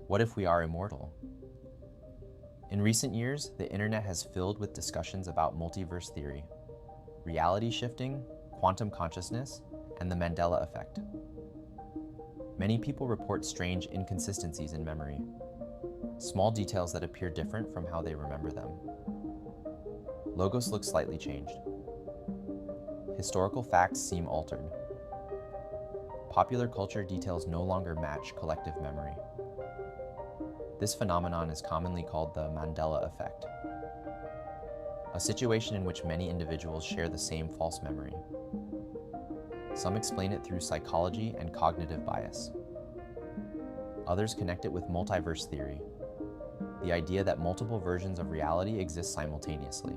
What if we are immortal? In recent years, the internet has filled with discussions about multiverse theory, reality shifting, quantum consciousness, and the Mandela Effect. Many people report strange inconsistencies in memory, small details that appear different from how they remember them. Logos look slightly changed. Historical facts seem altered. Popular culture details no longer match collective memory. This phenomenon is commonly called the Mandela Effect, a situation in which many individuals share the same false memory. Some explain it through psychology and cognitive bias. Others connect it with multiverse theory, the idea that multiple versions of reality exist simultaneously.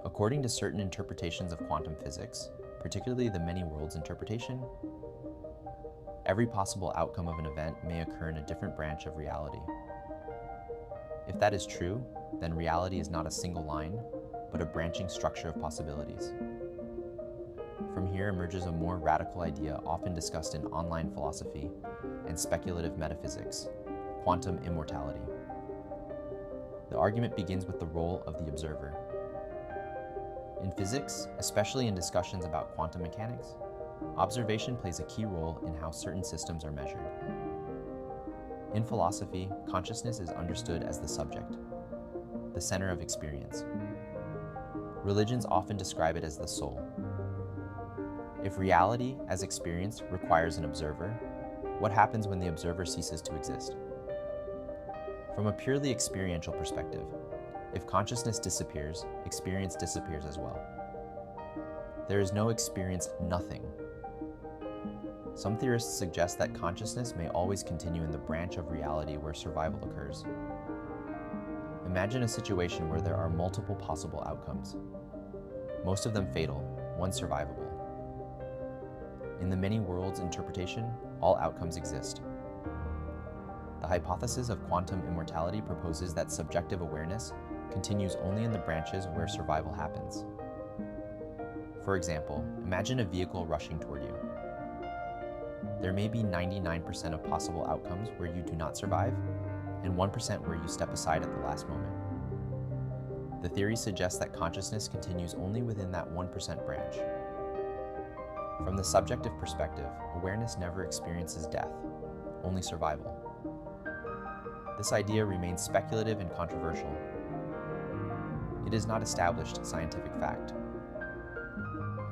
According to certain interpretations of quantum physics, particularly the many worlds interpretation, every possible outcome of an event may occur in a different branch of reality. If that is true, then reality is not a single line, but a branching structure of possibilities. From here emerges a more radical idea often discussed in online philosophy and speculative metaphysics: quantum immortality. The argument begins with the role of the observer. In physics, especially in discussions about quantum mechanics, observation plays a key role in how certain systems are measured. In philosophy, consciousness is understood as the subject, the center of experience. Religions often describe it as the soul. If reality, as experienced, requires an observer, what happens when the observer ceases to exist? From a purely experiential perspective, if consciousness disappears, experience disappears as well. There is no experienced nothing. Some theorists suggest that consciousness may always continue in the branch of reality where survival occurs. Imagine a situation where there are multiple possible outcomes, most of them fatal, one survivable. In the many worlds interpretation, all outcomes exist. The hypothesis of quantum immortality proposes that subjective awareness continues only in the branches where survival happens. For example, imagine a vehicle rushing toward you. There may be 99% of possible outcomes where you do not survive, and 1% where you step aside at the last moment. The theory suggests that consciousness continues only within that 1% branch. From the subjective perspective, awareness never experiences death, only survival. This idea remains speculative and controversial. It is not established scientific fact.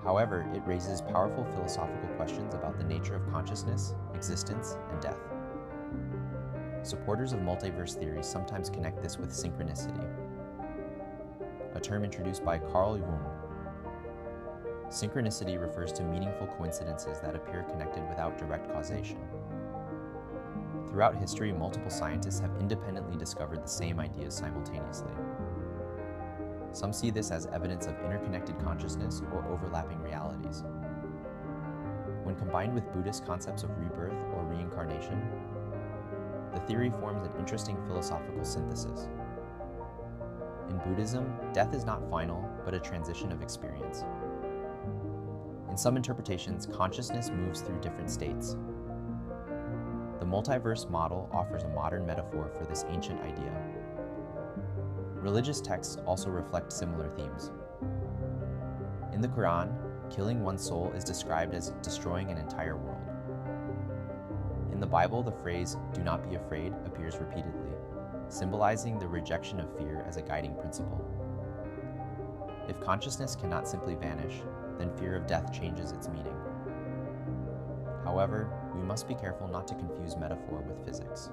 However, it raises powerful philosophical questions about the nature of consciousness, existence, and death. Supporters of multiverse theory sometimes connect this with synchronicity, a term introduced by Carl Jung. Synchronicity refers to meaningful coincidences that appear connected without direct causation. Throughout history, multiple scientists have independently discovered the same ideas simultaneously. Some see this as evidence of interconnected consciousness or overlapping realities. When combined with Buddhist concepts of rebirth or reincarnation, the theory forms an interesting philosophical synthesis. In Buddhism, death is not final, but a transition of experience. In some interpretations, consciousness moves through different states. The multiverse model offers a modern metaphor for this ancient idea. Religious texts also reflect similar themes. In the Quran, killing one's soul is described as destroying an entire world. In the Bible, the phrase, "do not be afraid," appears repeatedly, symbolizing the rejection of fear as a guiding principle. If consciousness cannot simply vanish, then fear of death changes its meaning. However, we must be careful not to confuse metaphor with physics.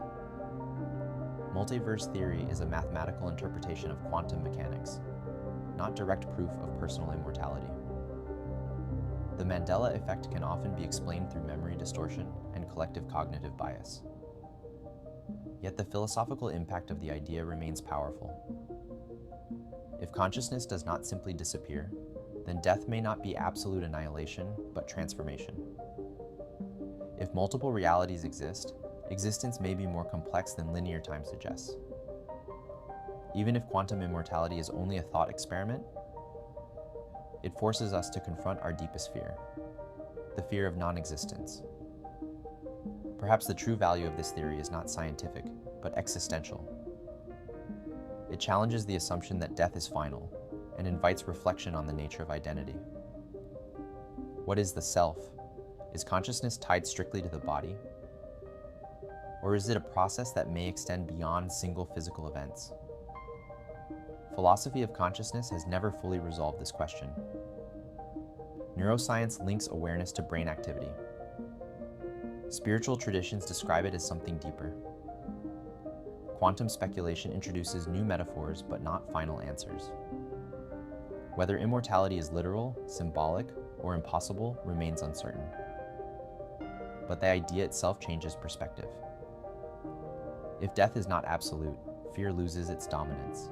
Multiverse theory is a mathematical interpretation of quantum mechanics, not direct proof of personal immortality. The Mandela Effect can often be explained through memory distortion and collective cognitive bias. Yet the philosophical impact of the idea remains powerful. If consciousness does not simply disappear, then death may not be absolute annihilation, but transformation. If multiple realities exist, existence may be more complex than linear time suggests. Even if quantum immortality is only a thought experiment, it forces us to confront our deepest fear, the fear of non-existence. Perhaps the true value of this theory is not scientific, but existential. It challenges the assumption that death is final and invites reflection on the nature of identity. What is the self? Is consciousness tied strictly to the body? Or is it a process that may extend beyond single physical events? Philosophy of consciousness has never fully resolved this question. Neuroscience links awareness to brain activity. Spiritual traditions describe it as something deeper. Quantum speculation introduces new metaphors but not final answers. Whether immortality is literal, symbolic, or impossible remains uncertain. But the idea itself changes perspective. If death is not absolute, fear loses its dominance.